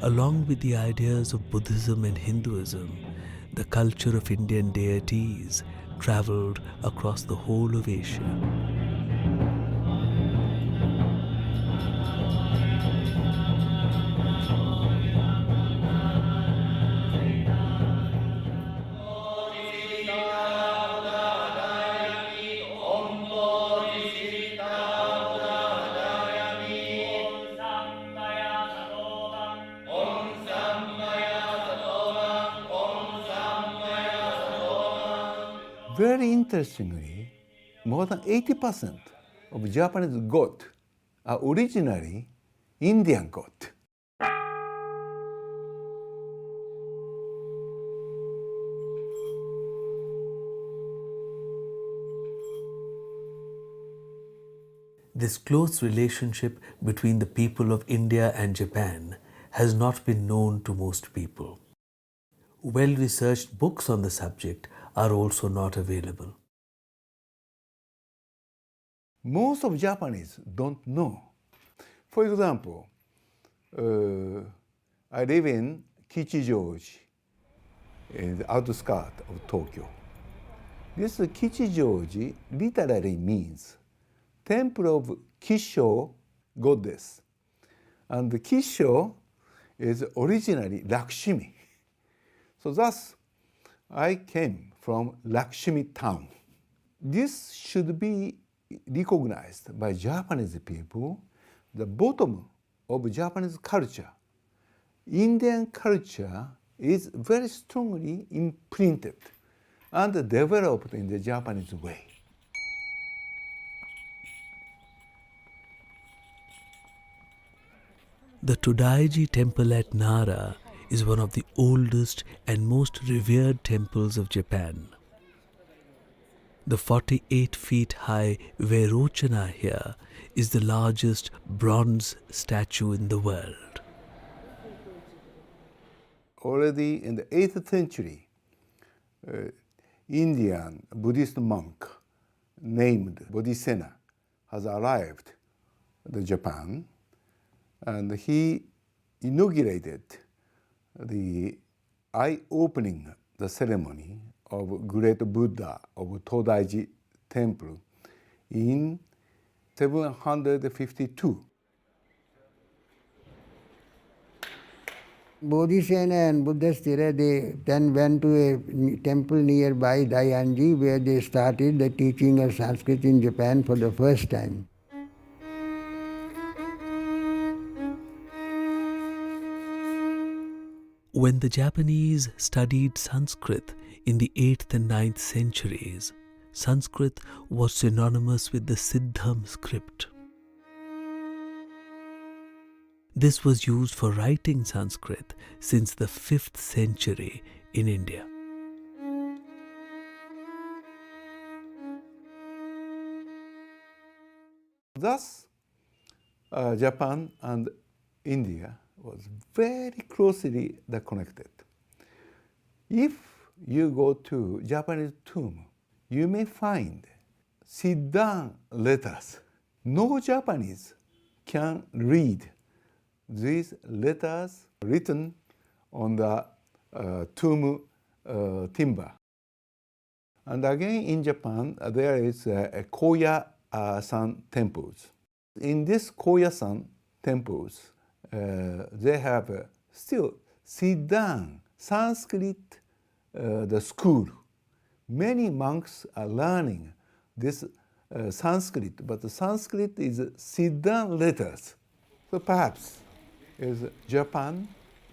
Along with the ideas of Buddhism and Hinduism, the culture of Indian deities traveled across the whole of Asia. Very interestingly, more than 80% of Japanese gods are originally Indian gods. This close relationship between the people of India and Japan has not been known to most people. Well-researched books on the subject are also not available. Most of Japanese don't know. For example, I live in Kichijoji, in the outskirts of Tokyo. This Kichijoji literally means Temple of Kisho Goddess. And the Kisho is originally Lakshmi. So thus, I came from Lakshmi town. This should be recognized by Japanese people, the bottom of Japanese culture. Indian culture is very strongly imprinted and developed in the Japanese way. The Todaiji temple at Nara is one of the oldest and most revered temples of Japan. The 48 feet high Vairochana here is the largest bronze statue in the world. Already in the 8th century, Indian Buddhist monk named Bodhisena has arrived to Japan, and he inaugurated the eye-opening ceremony of great Buddha of Todaiji temple in 752. Bodhisena and Buddhasthira, they then went to a temple nearby, Dayanji, where they started the teaching of Sanskrit in Japan for the first time. When the Japanese studied Sanskrit in the 8th and 9th centuries, Sanskrit was synonymous with the Siddham script. This was used for writing Sanskrit since the 5th century in India. Thus, Japan and India was very closely connected. If you go to Japanese tomb, you may find sit-down letters. No Japanese can read these letters written on the tomb timber. And again in Japan, there is a Koya-san temples. In these Koya-san temples, they have still sit-down Sanskrit the school. Many monks are learning this Sanskrit, but the Sanskrit is sit-down letters. So perhaps Japan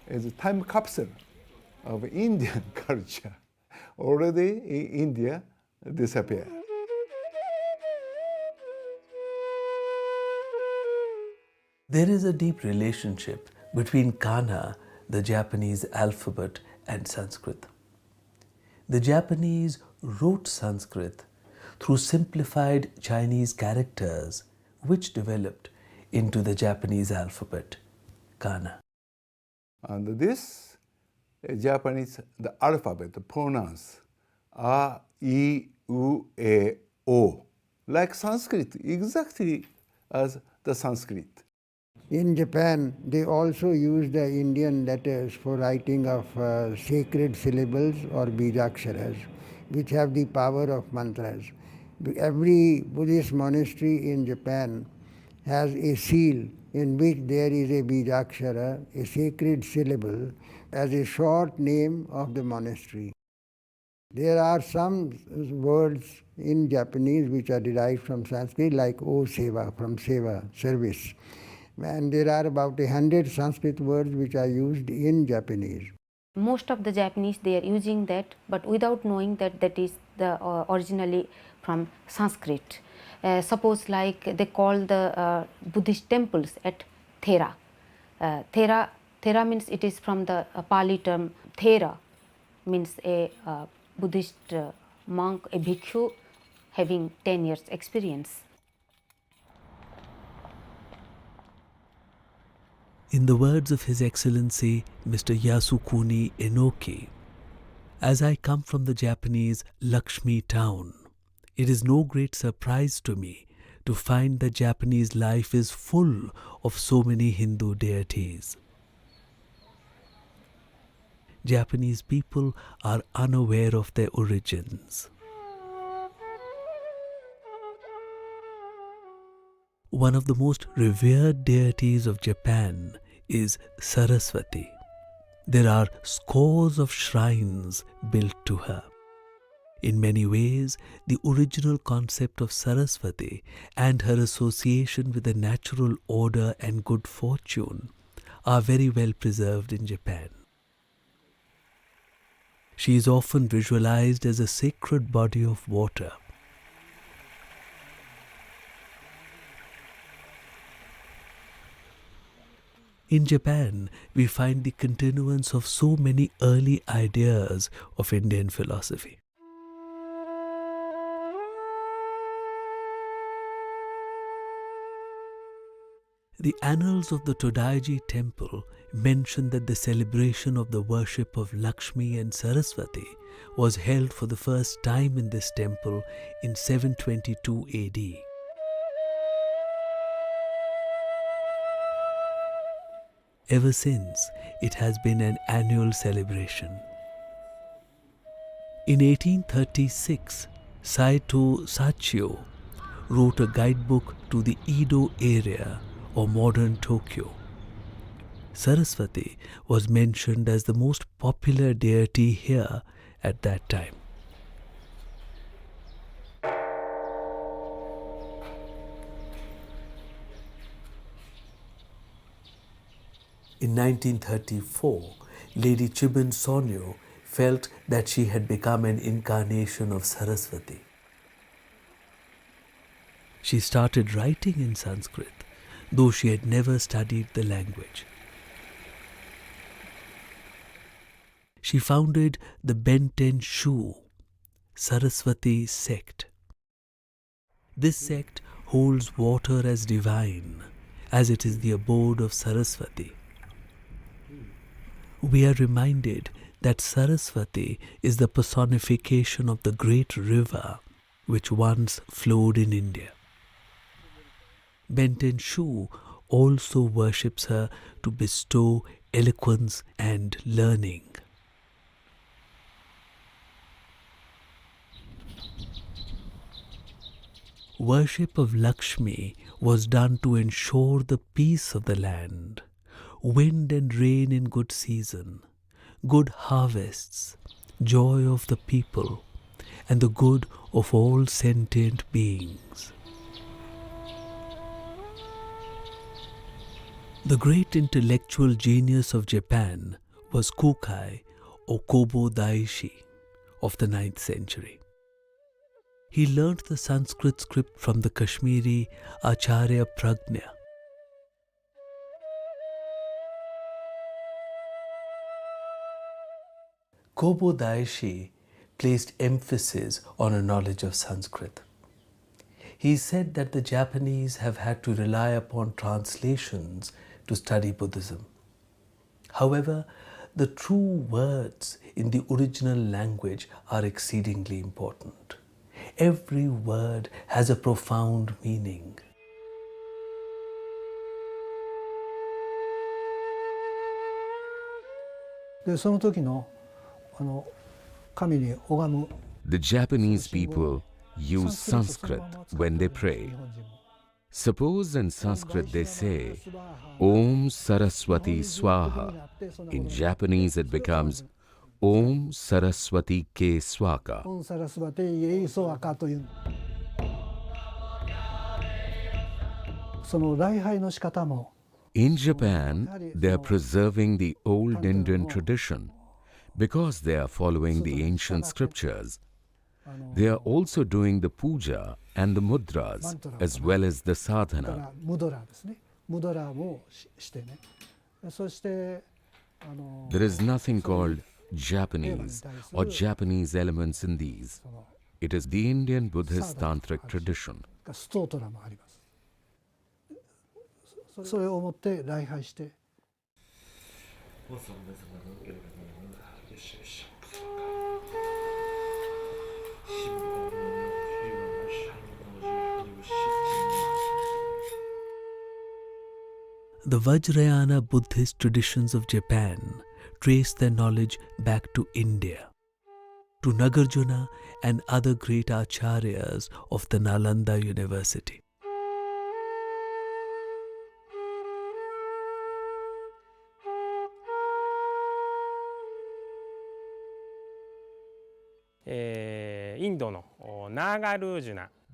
is a time capsule of Indian culture. Already in India disappeared. There is a deep relationship between Kana, the Japanese alphabet, and Sanskrit. The Japanese wrote Sanskrit through simplified Chinese characters which developed into the Japanese alphabet, Kana. And this Japanese, the alphabet pronounced A, I, U, E, O, like Sanskrit, exactly as the Sanskrit. In Japan, they also use the Indian letters for writing of sacred syllables or bijaksharas, which have the power of mantras. Every Buddhist monastery in Japan has a seal in which there is a bijakshara, a sacred syllable, as a short name of the monastery. There are some words in Japanese which are derived from Sanskrit, like O Seva, from Seva, service. And there are about 100 Sanskrit words which are used in Japanese. Most of the Japanese, they are using that, but without knowing that that is the originally from Sanskrit. Suppose like they call the Buddhist temples at Thera. Thera means it is from the Pali term Thera, means a Buddhist monk, a bhikshu having 10 years experience. In the words of His Excellency Mr. Yasukuni Enoki, as I come from the Japanese Lakshmi town, it is no great surprise to me to find that Japanese life is full of so many Hindu deities. Japanese people are unaware of their origins. One of the most revered deities of Japan is Saraswati. There are scores of shrines built to her. In many ways, the original concept of Saraswati and her association with the natural order and good fortune are very well preserved in Japan. She is often visualized as a sacred body of water. In Japan, we find the continuance of so many early ideas of Indian philosophy. The annals of the Todaiji temple mention that the celebration of the worship of Lakshmi and Saraswati was held for the first time in this temple in 722 AD. Ever since, it has been an annual celebration. In 1836, Saito Sachio wrote a guidebook to the Edo area or modern Tokyo. Saraswati was mentioned as the most popular deity here at that time. In 1934, Lady Chiben Sonyo felt that she had become an incarnation of Saraswati. She started writing in Sanskrit, though she had never studied the language. She founded the Benten Shu Saraswati sect. This sect holds water as divine, as it is the abode of Saraswati. We are reminded that Saraswati is the personification of the great river which once flowed in India. Benten Shu also worships her to bestow eloquence and learning. Worship of Lakshmi was done to ensure the peace of the land, wind and rain in good season, good harvests, joy of the people, and the good of all sentient beings. The great intellectual genius of Japan was Kukai or Kobo Daishi of the 9th century. He learnt the Sanskrit script from the Kashmiri Acharya Prajna. Kobo Daishi placed emphasis on a knowledge of Sanskrit. He said that the Japanese have had to rely upon translations to study Buddhism. However, the true words in the original language are exceedingly important. Every word has a profound meaning. でその時の神に拝む The Japanese people use Sanskrit when they pray. Suppose in Sanskrit they say, Om Saraswati Swaha. In Japanese it becomes Om Saraswati Ke Swaka. オンサラスバテイエイソアカというその礼拝の仕方も In Japan, they are preserving the old Indian tradition because they are following the ancient scriptures. They are also doing the puja and the mudras as well as the だか sadhana. らムドラーですねムドラーもしてねそしてThere is nothing called Japanese or Japanese elements in these. It is the Indian Buddhist tantric tradition. ストートラもありますそれをもって礼拝して The Vajrayana Buddhist traditions of Japan trace their knowledge back to India, to Nagarjuna and other great acharyas of the Nalanda University.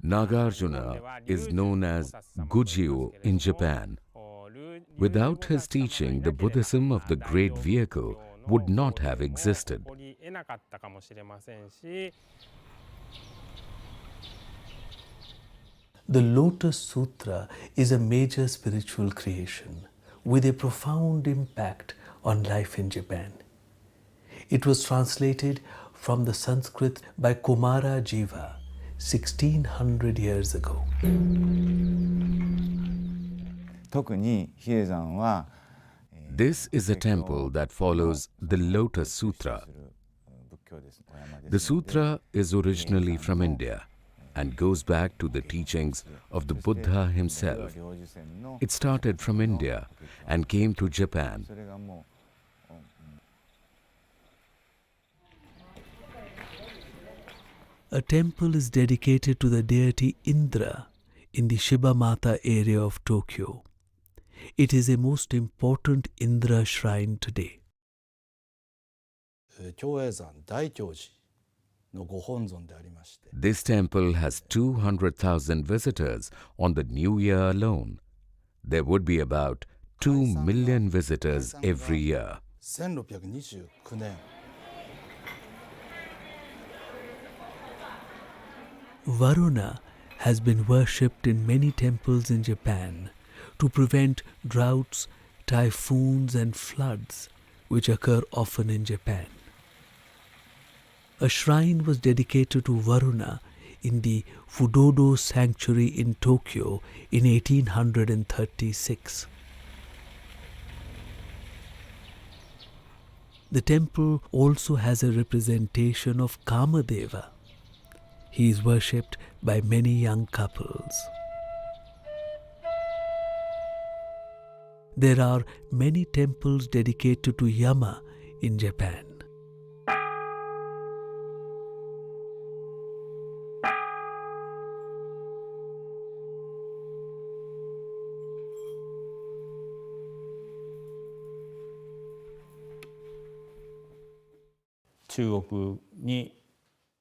Nagarjuna is known as Gujio in Japan. Without his teaching, the Buddhism of the great vehicle would not have existed. The Lotus Sutra is a major spiritual creation with a profound impact on life in Japan. It was translated from the Sanskrit by Kumara Jiva 1600 years ago. 特に比叡山は This is a temple that follows the Lotus Sutra. The sutra is originally from India and goes back to the teachings of the Buddha himself. It started from India and came to Japan. A temple is dedicated to the deity Indra in the Shibamata area of Tokyo. It is a most important Indra shrine today. 長栄山大教寺のご本尊でありまして This temple has 200,000 visitors on the new year alone. There would be about 2 million visitors every year. 1629年 Varuna has been worshipped in many temples in Japan to prevent droughts, typhoons and floods which occur often in Japan. A shrine was dedicated to Varuna in the Fudodo Sanctuary in Tokyo in 1836. The temple also has a representation of Kamadeva. He is worshipped by many young couples. There are many temples dedicated to Yama in Japan.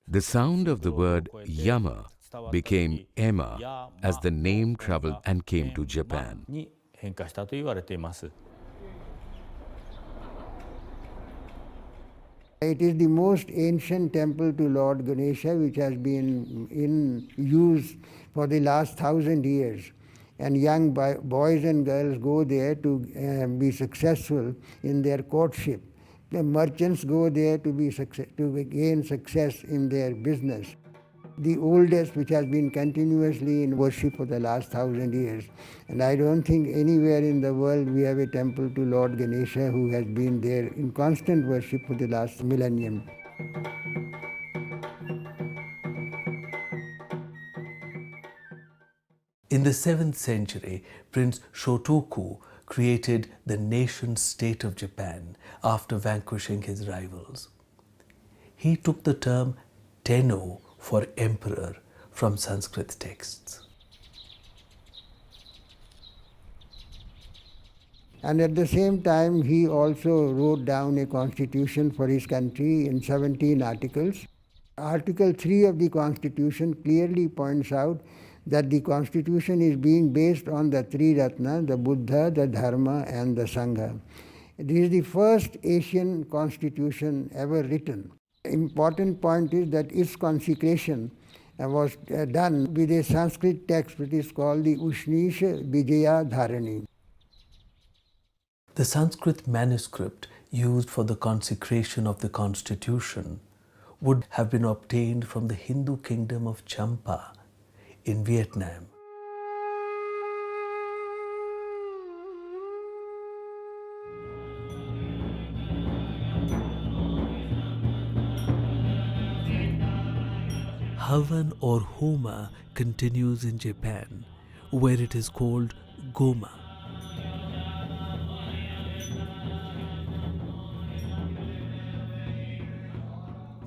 The sound of the word Yama became Emma as the name traveled and came to Japan. 変化したと言われています。 It is the most ancient temple to Lord Ganesha which has been in use for the last 1,000 years. And young boys and girls go there to be successful in their courtship. The merchants go there to gain success in their business. The oldest which has been continuously in worship for the last 1,000 years. And I don't think anywhere in the world we have a temple to Lord Ganesha who has been there in constant worship for the last millennium. In the 7th century, Prince Shotoku created the nation-state of Japan after vanquishing his rivals. He took the term Tenno for emperor from Sanskrit texts. And at the same time, he also wrote down a constitution for his country in 17 articles. Article 3 of the constitution clearly points out that the constitution is being based on the three Ratna, the Buddha, the Dharma and the Sangha. This is the first Asian constitution ever written. Important point is that its consecration was done with a Sanskrit text which is called the Ushnisha Vijaya Dharani. The Sanskrit manuscript used for the consecration of the constitution would have been obtained from the Hindu kingdom of Champa in Vietnam. Havan or Homa continues in Japan, where it is called Goma.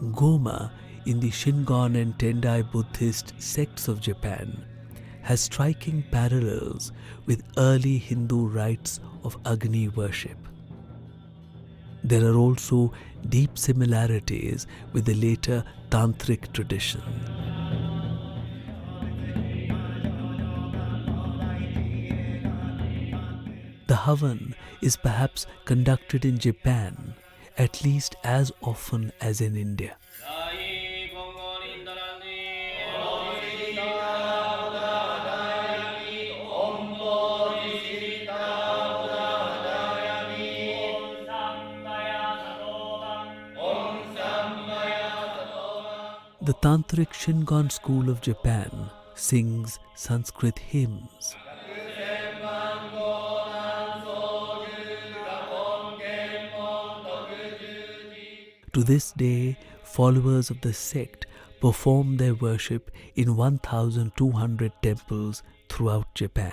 Goma in the Shingon and Tendai Buddhist sects of Japan has striking parallels with early Hindu rites of Agni worship. There are also deep similarities with the later Tantric tradition. The Havan is perhaps conducted in Japan at least as often as in India. The Tantric Shingon school of Japan sings Sanskrit hymns. To this day, followers of the sect perform their worship in 1,200 temples throughout Japan.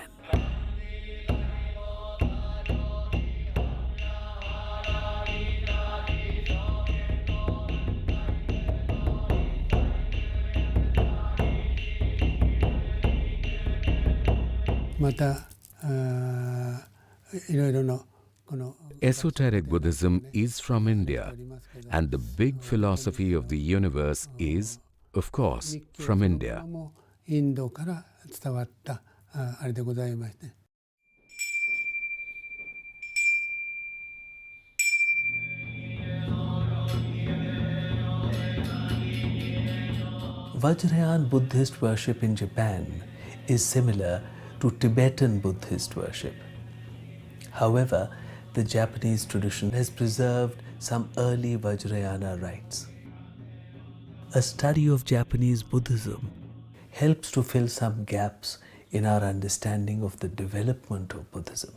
Esoteric Buddhism is from India, and the big philosophy of the universe is, of course, from India. Vajrayana Buddhist worship in Japan is similar to Tibetan Buddhist worship. However, the Japanese tradition has preserved some early Vajrayana rites. A study of Japanese Buddhism helps to fill some gaps in our understanding of the development of Buddhism.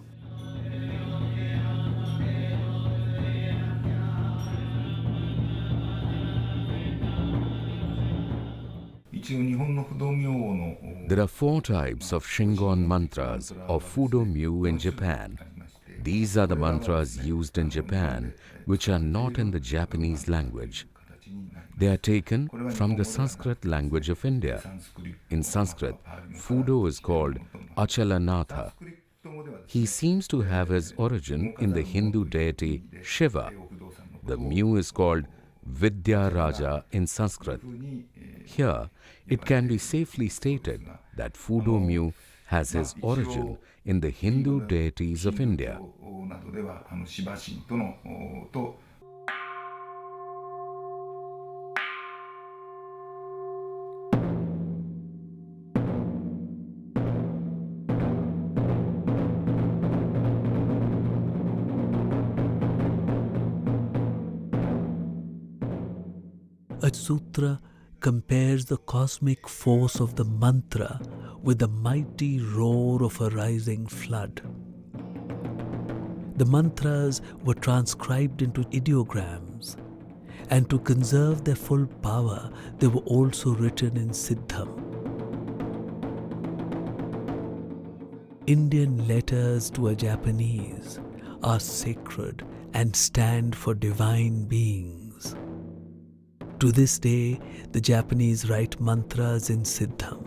There are 4 types of Shingon mantras or Fudo-myu in Japan. These are the mantras used in Japan which are not in the Japanese language. They are taken from the Sanskrit language of India. In Sanskrit, Fudo is called Achalanatha. He seems to have his origin in the Hindu deity Shiva. The Myu is called Vidya Raja in Sanskrit. Here, it can be safely stated that Fudo-myu has his origin in the Hindu deities of India. A sutra compares the cosmic force of the mantra with the mighty roar of a rising flood. The mantras were transcribed into ideograms, and to conserve their full power, they were also written in Siddham. Indian letters to a Japanese are sacred and stand for divine beings. To this day, the Japanese write mantras in Siddham.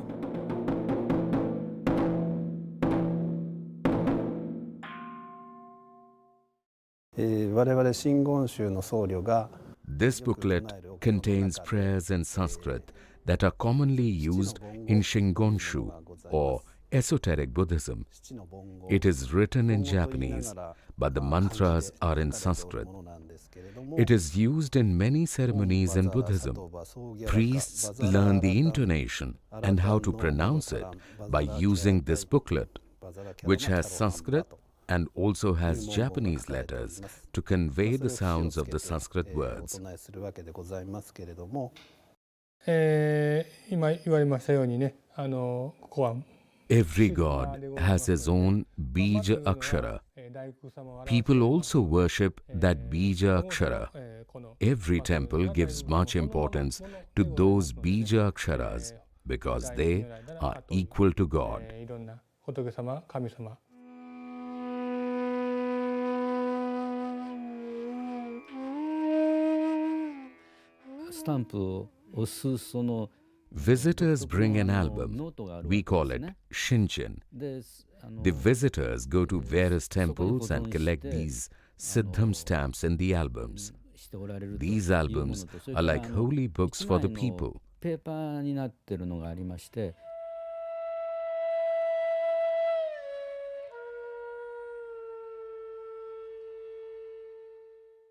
This booklet contains prayers in Sanskrit that are commonly used in Shingonshu or esoteric Buddhism. It is written in Japanese, but the mantras are in Sanskrit. It is used in many ceremonies in Buddhism. Priests learn the intonation and how to pronounce it by using this booklet, which has Sanskrit and also has Japanese letters to convey the sounds of the Sanskrit words. 今言われましたようにね、ここは Every god has his own Bija Akshara. People also worship that Bija Akshara. Every temple gives much importance to those Bija Aksharas because they are equal to God. いろんな仏様、神様。スタンプを押すその Visitors bring an album. We call it Shinchin. The visitors go to various temples and collect these Siddham stamps in the albums. These albums are like holy books for the people. ペーパーになってるのがありまして、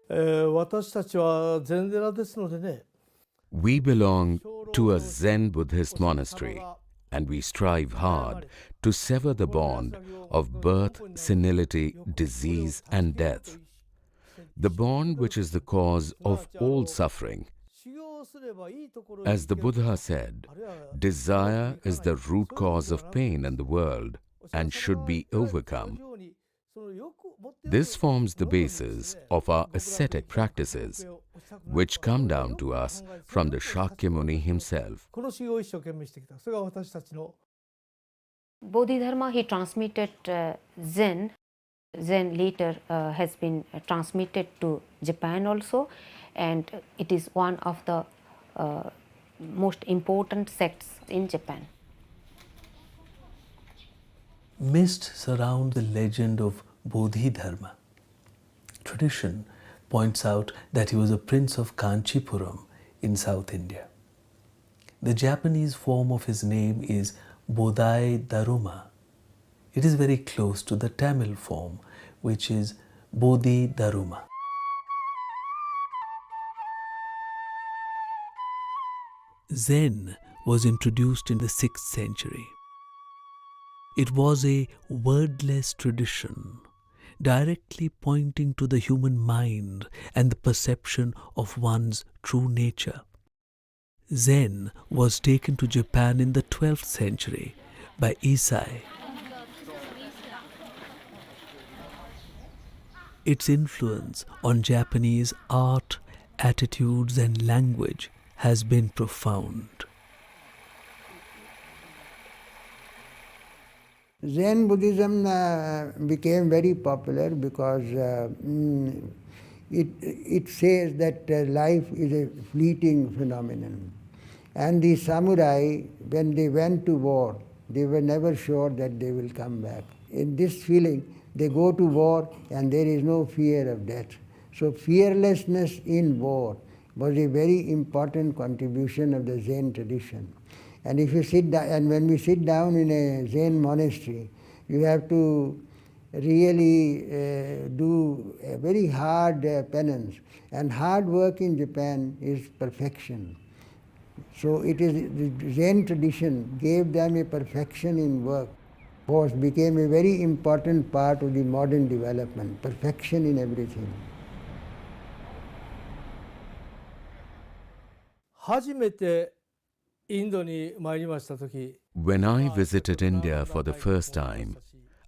私たちは禅寺ですのでね。 We belong to a Zen Buddhist monastery, and we strive hard to sever the bond of birth, senility, disease, and death. The bond which is the cause of all suffering. As the Buddha said, desire is the root cause of pain in the world and should be overcome. This forms the basis of our ascetic practices, which come down to us from the Shakyamuni himself. Bodhidharma, he transmitted Zen. Zen later has been transmitted to Japan also, and it is one of the most important sects in Japan. Myths surround the legend of Bodhidharma. Tradition points out that he was a prince of Kanchipuram in South India. The Japanese form of his name is Bodhai Daruma. It is very close to the Tamil form, which is Bodhi Daruma. Zen was introduced in the 6th century. It was a wordless tradition, directly pointing to the human mind and the perception of one's true nature. Zen was taken to Japan in the 12th century by Isai. Its influence on Japanese art, attitudes, and language has been profound. Zen Buddhism became very popular because it says that life is a fleeting phenomenon. And the samurai, when they went to war, they were never sure that they will come back. In this feeling, they go to war and there is no fear of death. So fearlessness in war was a very important contribution of the Zen tradition. And if you sit down, and when we sit down in a Zen monastery, you have to really do a very hard penance. And hard work in Japan is perfection. So it is the Zen tradition gave them a perfection in work. Force became a very important part of the modern development, perfection in everything. 初めてインドに参りましたとき、 When I visited India for the first time,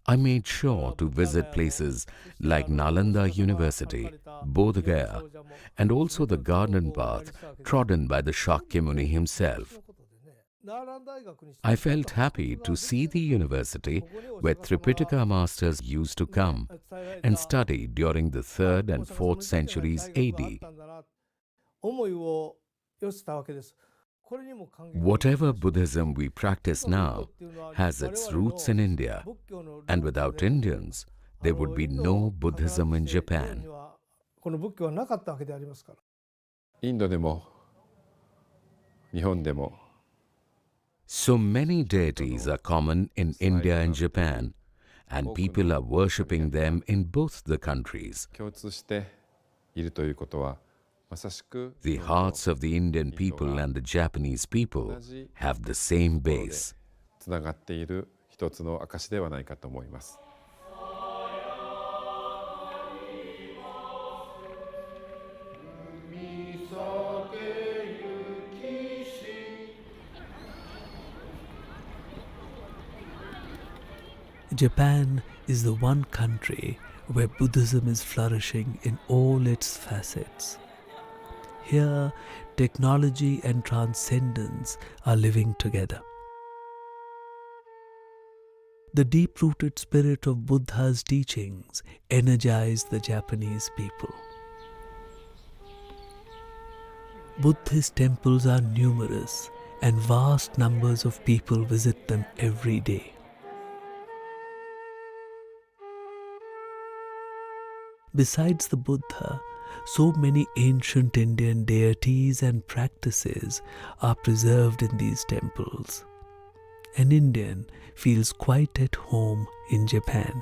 I made sure to visit places like Nalanda University, Bodh Gaya, and also the garden path trodden by the Shakyamuni himself. I felt happy to see the university where Tripitaka masters used to come and study during the 3rd and 4th centuries AD. Whatever Buddhism we practice now has its roots in India, and without Indians, there would be no Buddhism in Japan. インドでも日本でも So many deities are common in India and Japan, and people are worshipping them in both the countries. 共通しているということはまさしく The hearts of the Indian people and the Japanese people have the same base. つながっている一つの証ではないかと思います。Japan is the one country where Buddhism is flourishing in all its facets. Here, technology and transcendence are living together. The deep-rooted spirit of Buddha's teachings energize the Japanese people. Buddhist temples are numerous, and vast numbers of people visit them every day. Besides the Buddha, so many ancient Indian deities and practices are preserved in these temples. An Indian feels quite at home in Japan.